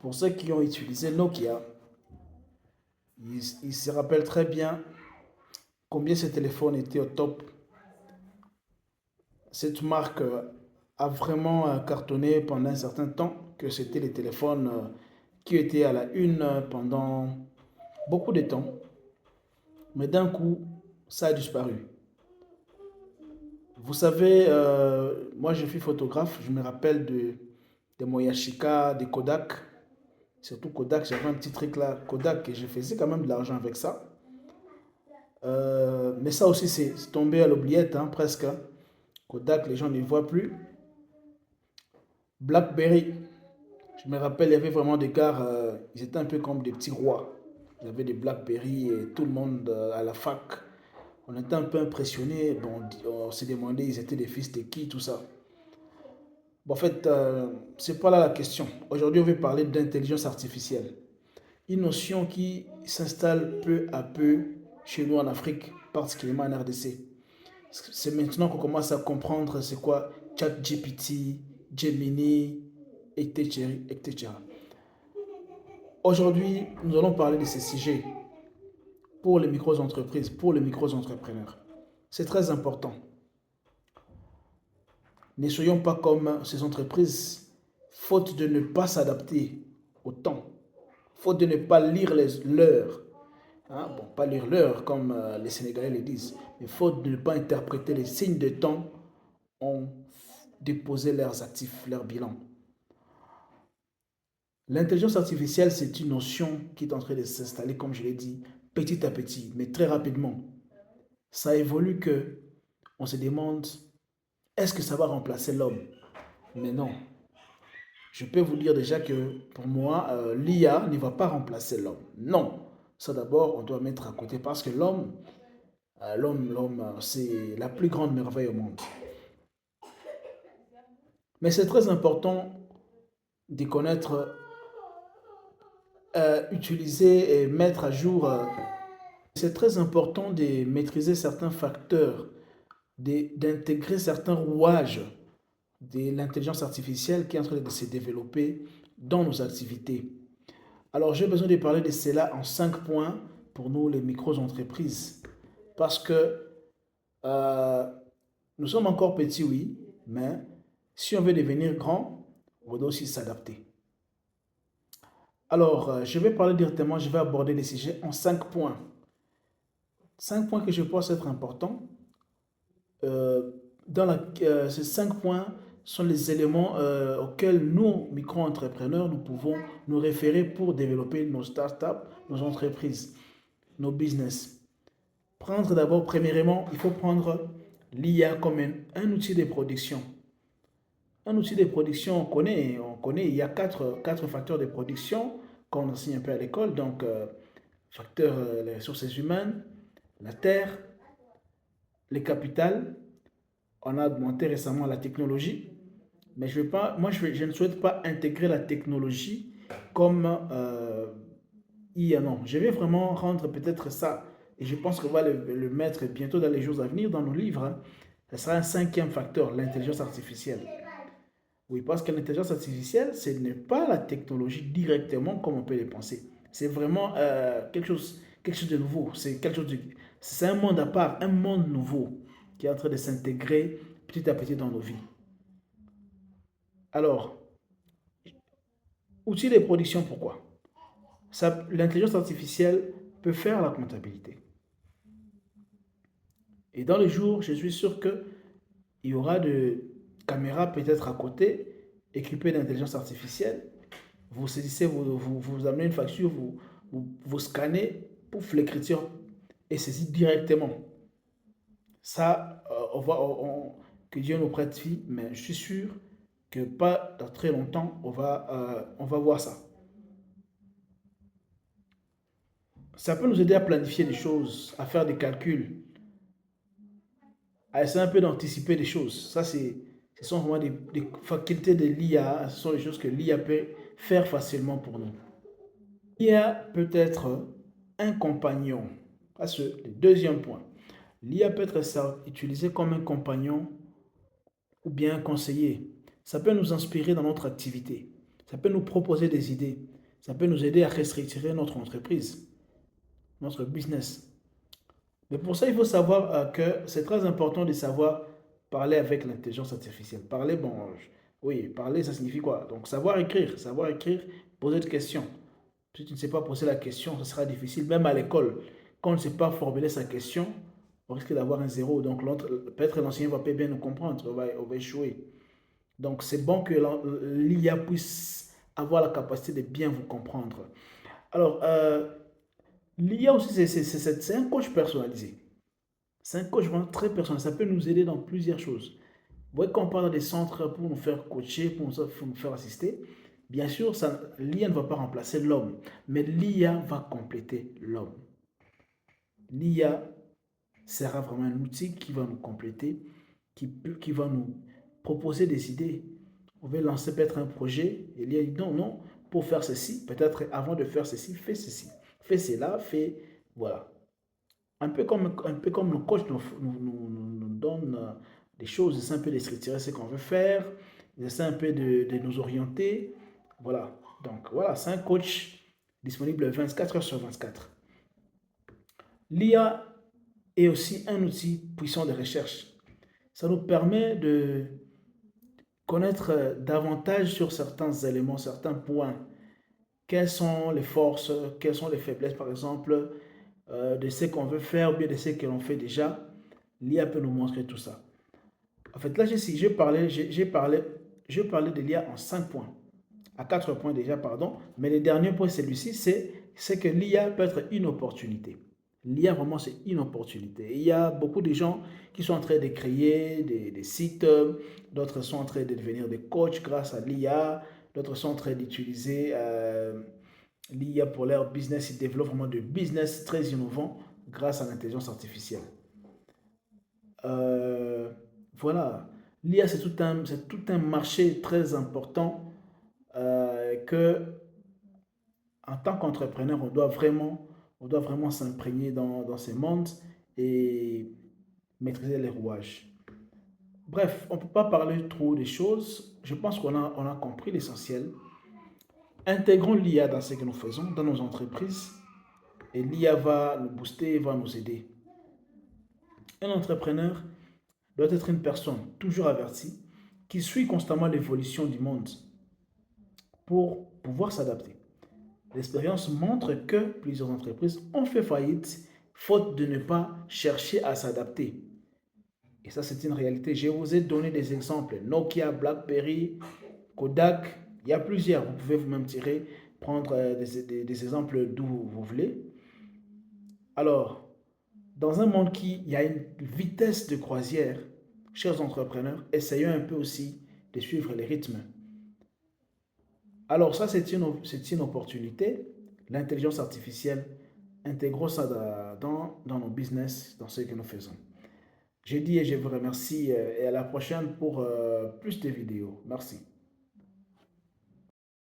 Pour ceux qui ont utilisé Nokia, ils se rappellent très bien combien ce téléphone était au top. Cette marque a vraiment cartonné pendant un certain temps, que c'était les téléphones qui étaient à la une pendant beaucoup de temps. Mais d'un coup, ça a disparu. Vous savez, moi je suis photographe, je me rappelle de Moyashika, de Kodak. Surtout Kodak, j'avais un petit truc là, Kodak, et je faisais quand même de l'argent avec ça. Mais ça aussi, c'est tombé à l'oubliette, hein, presque, hein. Kodak, les gens ne les voient plus. BlackBerry, je me rappelle, il y avait vraiment des gars, ils étaient un peu comme des petits rois. Il y avait des BlackBerry et tout le monde à la fac. On était un peu impressionnés. Bon, on s'est demandé, ils étaient des fils de qui, tout ça. Bon, en fait, c'est pas là la question. Aujourd'hui, on veut parler d'intelligence artificielle. Une notion qui s'installe peu à peu chez nous en Afrique, particulièrement en RDC. C'est maintenant qu'on commence à comprendre c'est quoi ChatGPT, Gemini, etc., etc. Aujourd'hui, nous allons parler de ces sujets pour les micro-entreprises, pour les micro-entrepreneurs. C'est très important. Ne soyons pas comme ces entreprises, faute de ne pas s'adapter au temps, faute de ne pas lire l'heure. Hein, bon, pas lire l'heure comme les Sénégalais le disent, mais faute de ne pas interpréter les signes de temps, ont déposé leurs actifs, leur bilan. L'intelligence artificielle, c'est une notion qui est en train de s'installer, comme je l'ai dit, petit à petit, mais très rapidement. Ça évolue que on se demande, est-ce que ça va remplacer l'homme? Mais non. Je peux vous dire déjà que pour moi, l'IA ne va pas remplacer l'homme. Non. Ça d'abord, on doit mettre à côté parce que l'homme, c'est la plus grande merveille au monde. Mais c'est très important de connaître, utiliser et mettre à jour. C'est très important de maîtriser certains facteurs, d'intégrer certains rouages de l'intelligence artificielle qui est en train de se développer dans nos activités. Alors, j'ai besoin de parler de cela en 5 points pour nous, les micro-entreprises. Parce que euh, nous sommes encore petits, oui, mais si on veut devenir grand, on doit aussi s'adapter. Alors, je vais parler directement, je vais aborder les sujets en 5 points. 5 points que je pense être importants. Euh, Ces 5 points sont les éléments auxquels nous, micro-entrepreneurs, nous pouvons nous référer pour développer nos startups, nos entreprises, nos business. Prendre d'abord, premièrement, il faut prendre l'IA comme un outil de production. Un outil de production, il y a quatre facteurs de production qu'on enseigne un peu à l'école. Donc, facteurs, les ressources humaines, la terre, le capital. On a augmenté récemment la technologie, mais je, vais pas, moi, je ne souhaite pas intégrer la technologie comme IA. Non, je vais vraiment rendre peut-être ça, et je pense qu'on va le mettre bientôt dans les jours à venir dans nos livres, hein. Ce sera un cinquième facteur, l'intelligence artificielle. Oui, parce que l'intelligence artificielle, ce n'est pas la technologie directement comme on peut le penser. C'est vraiment quelque chose de nouveau. C'est un monde à part, un monde nouveau qui est en train de s'intégrer petit à petit dans nos vies. Alors, outils de production, pourquoi? L'intelligence artificielle peut faire la comptabilité. Et dans les jours, je suis sûr qu'il y aura de caméras peut-être à côté, équipées d'intelligence artificielle. Vous saisissez, vous amenez une facture, vous scannez, pouf, l'écriture est saisie directement. Ça, que Dieu nous prête vie, mais je suis sûr que pas dans très longtemps, on va voir ça. Ça peut nous aider à planifier des choses, à faire des calculs, à essayer un peu d'anticiper des choses. Ce sont vraiment des facultés de l'IA, ce sont des choses que l'IA peut faire facilement pour nous. L'IA peut être un compagnon. C'est le deuxième point. L'IA peut être utilisée comme un compagnon ou bien un conseiller. Ça peut nous inspirer dans notre activité. Ça peut nous proposer des idées. Ça peut nous aider à restructurer notre entreprise, notre business. Mais pour ça, il faut savoir que c'est très important de savoir parler avec l'intelligence artificielle. Parler, bon, oui, parler, ça signifie quoi? Donc, savoir écrire, poser des questions. Si tu ne sais pas poser la question, ce sera difficile, même à l'école. Quand on ne sait pas formuler sa question, on risque d'avoir un zéro. Donc, peut-être l'enseignant va pas bien nous comprendre, on va échouer. Donc, c'est bon que l'IA puisse avoir la capacité de bien vous comprendre. Alors, l'IA aussi, c'est un coach personnalisé. C'est un coach vraiment très personnalisé. Ça peut nous aider dans plusieurs choses. Vous voyez, quand on parle des centres pour nous faire coacher, pour nous faire assister, bien sûr, l'IA ne va pas remplacer l'homme, mais l'IA va compléter l'homme. L'IA sera vraiment un outil qui va nous compléter, qui va nous proposer des idées. On va lancer peut-être un projet, et l'IA dit non, non, pour faire ceci, peut-être avant de faire ceci, fais ceci, fais cela, fais, voilà. Un peu comme le coach nous donne des choses, il essaie un peu de structurer ce qu'on veut faire, il essaie un peu de nous orienter. Voilà. Donc voilà, c'est un coach disponible 24 heures sur 24. L'IA est aussi un outil puissant de recherche. Ça nous permet de connaître davantage sur certains éléments, certains points. Quelles sont les forces, quelles sont les faiblesses, par exemple, de ce qu'on veut faire ou bien de ce que l'on fait déjà. L'IA peut nous montrer tout ça. En fait, là, j'ai parlé de l'IA en 5 points, à 4 points déjà, pardon. Mais le dernier point, celui-ci, c'est que l'IA peut être une opportunité. L'IA, vraiment, c'est une opportunité. Et il y a beaucoup de gens qui sont en train de créer des sites, d'autres sont en train de devenir des coachs grâce à l'IA, d'autres sont en train d'utiliser l'IA pour leur business. Ils développent vraiment de business très innovants grâce à l'intelligence artificielle. Euh, voilà. L'IA, c'est tout un marché très important que, en tant qu'entrepreneur, on doit vraiment s'imprégner dans ces mondes et maîtriser les rouages. Bref, on ne peut pas parler trop des choses. Je pense on a compris l'essentiel. Intégrons l'IA dans ce que nous faisons, dans nos entreprises, et l'IA va nous booster, va nous aider. Un entrepreneur doit être une personne toujours avertie, qui suit constamment l'évolution du monde pour pouvoir s'adapter. L'expérience montre que plusieurs entreprises ont fait faillite faute de ne pas chercher à s'adapter. Et ça, c'est une réalité. Je vous ai donné des exemples. Nokia, BlackBerry, Kodak, il y a plusieurs. Vous pouvez vous-même prendre des exemples d'où vous voulez. Alors, dans un monde qui il y a une vitesse de croisière, chers entrepreneurs, essayons un peu aussi de suivre les rythmes. Alors ça, c'est une opportunité. L'intelligence artificielle, intégrons ça dans nos business, dans ce que nous faisons. Je dis et je vous remercie et à la prochaine pour plus de vidéos. Merci.